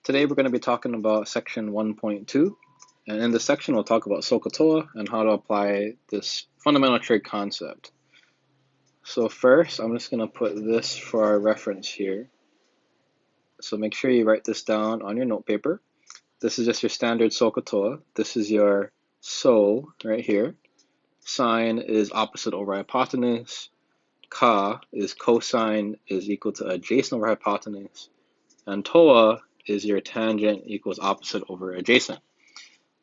Today we're going to be talking about section 1.2, and in this section we'll talk about SOH CAH TOA and how to apply this fundamental trig concept. So first, I'm just going to put this for our reference here. So make sure you write this down on your note paper. This is just your standard SOH CAH TOA. This is your SO right here. Sine is opposite over hypotenuse. Ka is cosine is equal to adjacent over hypotenuse. And TOA is your tangent equals opposite over adjacent.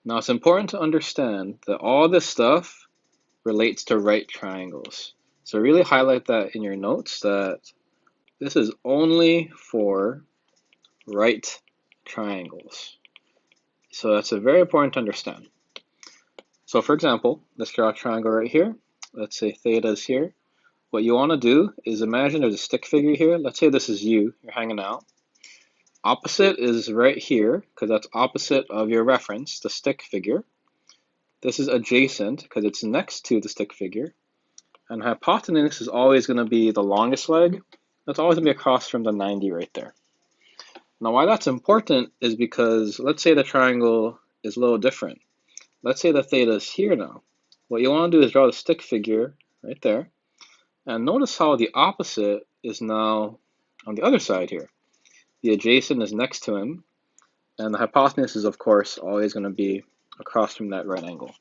Now it's important to understand that all this stuff relates to right triangles. So really highlight that in your notes that this is only for right triangles. So that's very important to understand. So for example, let's draw a triangle right here. Let's say theta is here. What you want to do is imagine there's a stick figure here. Let's say this is you, you're hanging out. Opposite is right here, because that's opposite of your reference, the stick figure. This is adjacent, because it's next to the stick figure. And hypotenuse is always going to be the longest leg. That's always going to be across from the 90 right there. Now why that's important is because let's say the triangle is a little different. Let's say the theta is here now. What you want to do is draw the stick figure right there. And notice how the opposite is now on the other side here. The adjacent is next to him, and the hypotenuse is, of course, always going to be across from that right angle.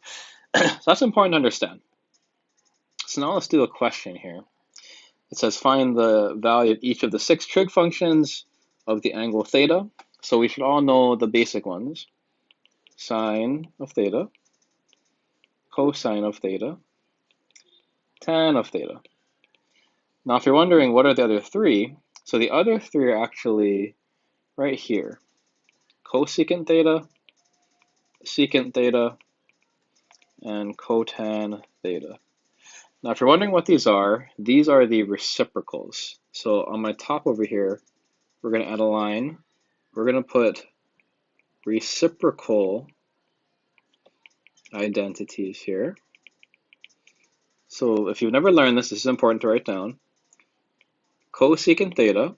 So that's important to understand. So now let's do a question here. It says find the value of each of the 6 trig functions of the angle theta. So we should all know the basic ones. Sine of theta, cosine of theta, tan of theta. Now if you're wondering what are the other 3, so the other 3 are actually right here. Cosecant theta, secant theta, and cotan theta. Now, if you're wondering what these are the reciprocals. So on my top over here, we're going to add a line. We're going to put reciprocal identities here. So if you've never learned this, this is important to write down. Cosecant theta,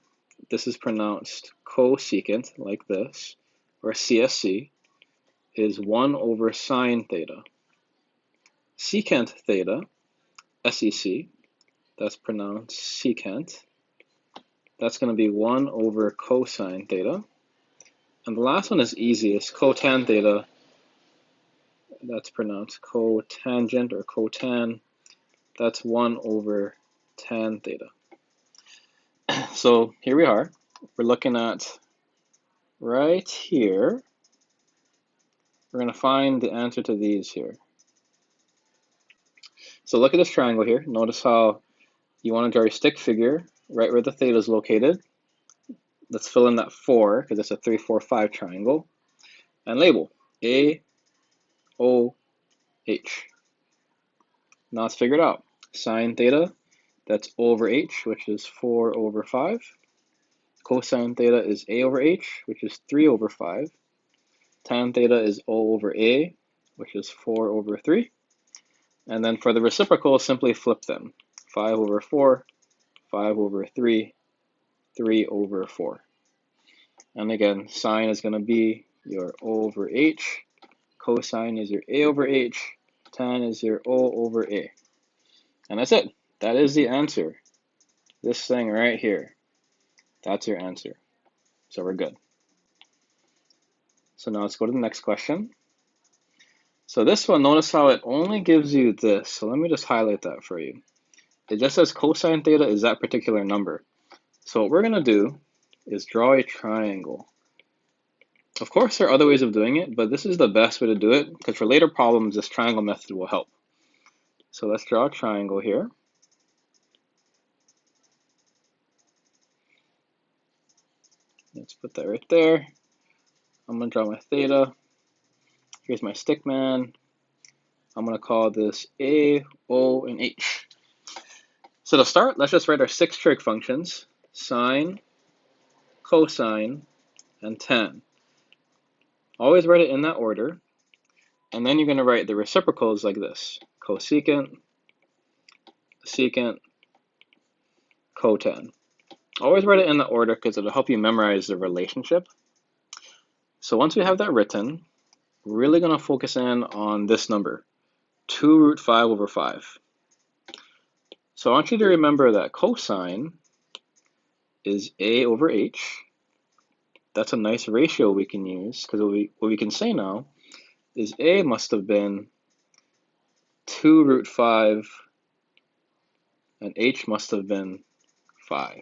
this is pronounced cosecant like this, or CSC, is 1 over sine theta. Secant theta, SEC, that's pronounced secant. That's going to be 1 over cosine theta. And the last one is easiest, cotan theta. That's pronounced cotangent or cotan. That's 1 over tan theta. So here we are. We're looking at right here. We're going to find the answer to these here. So look at this triangle here. Notice how you want to draw your stick figure right where the theta is located. Let's fill in that 4 because it's a 3, 4, 5 triangle. And label A, O, H. Now let's figure it out. Sine theta, that's O over H, which is 4 over 5. Cosine theta is A over H, which is 3 over 5. Tan theta is O over A, which is 4 over 3. And then for the reciprocal, simply flip them. 5 over 4, 5 over 3, 3 over 4. And again, sine is going to be your O over H. Cosine is your A over H. Tan is your O over A. And that's it. That is the answer. This thing right here. That's your answer. So we're good. So now let's go to the next question. So this one, notice how it only gives you this. So let me just highlight that for you. It just says cosine theta is that particular number. So what we're going to do is draw a triangle. Of course, there are other ways of doing it, but this is the best way to do it because for later problems, this triangle method will help. So let's draw a triangle here. Let's put that right there. I'm going to draw my theta. Here's my stick man. I'm going to call this A, O, and H. So to start, let's just write our 6 trig functions, sine, cosine, and tan. Always write it in that order. And then you're going to write the reciprocals like this. Cosecant, secant, cotan. Always write it in that order because it'll help you memorize the relationship. So once we have that written, we're really going to focus in on this number, 2 root 5 over 5. So I want you to remember that cosine is a over h. That's a nice ratio we can use, because what we can say now is a must have been 2 root 5 and h must have been 5.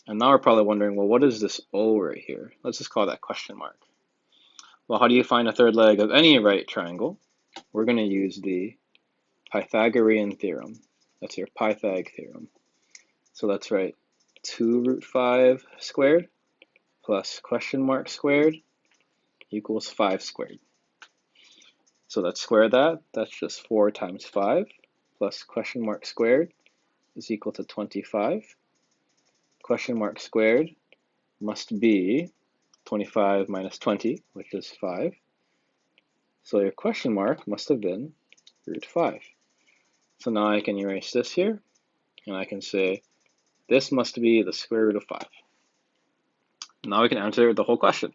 And now we're probably wondering, well, what is this O right here? Let's just call that question mark. Well, how do you find a third leg of any right triangle? We're going to use the Pythagorean theorem. That's your Pythag theorem. So let's write 2 root 5 squared plus question mark squared equals 5 squared. So let's square that. That's just 4 times 5 plus question mark squared is equal to 25. Question mark squared must be 25 minus 20, which is 5. So your question mark must have been root 5. So now I can erase this here, and I can say this must be the square root of 5. Now we can answer the whole question.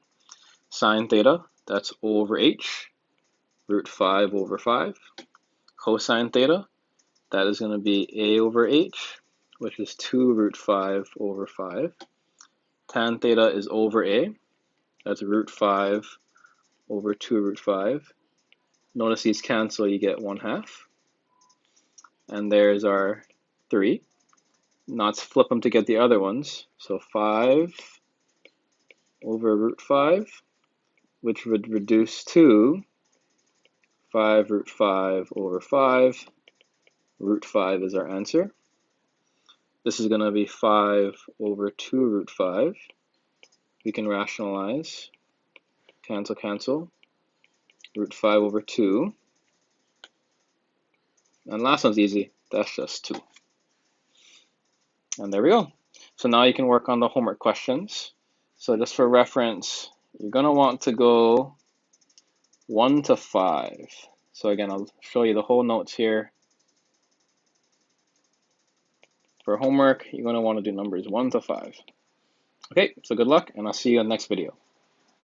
Sine theta, that's O over h, root 5 over 5. Cosine theta, that is going to be a over h, which is 2 root 5 over 5. Tan theta is over a, that's root 5 over 2 root 5. Notice these cancel, you get 1/2. And there's our 3. Now let's flip them to get the other ones. So 5 over root 5, which would reduce to 5 root 5 over 5. Root 5 is our answer. This is going to be 5 over 2 root 5. We can rationalize. Cancel, cancel. Root 5 over 2. And last one's easy. That's just 2. And there we go. So now you can work on the homework questions. So just for reference, you're going to want to go 1 to 5. So again, I'll show you the whole notes here. For homework, you're going to want to do numbers 1 to 5. Okay, so good luck, and I'll see you in the next video.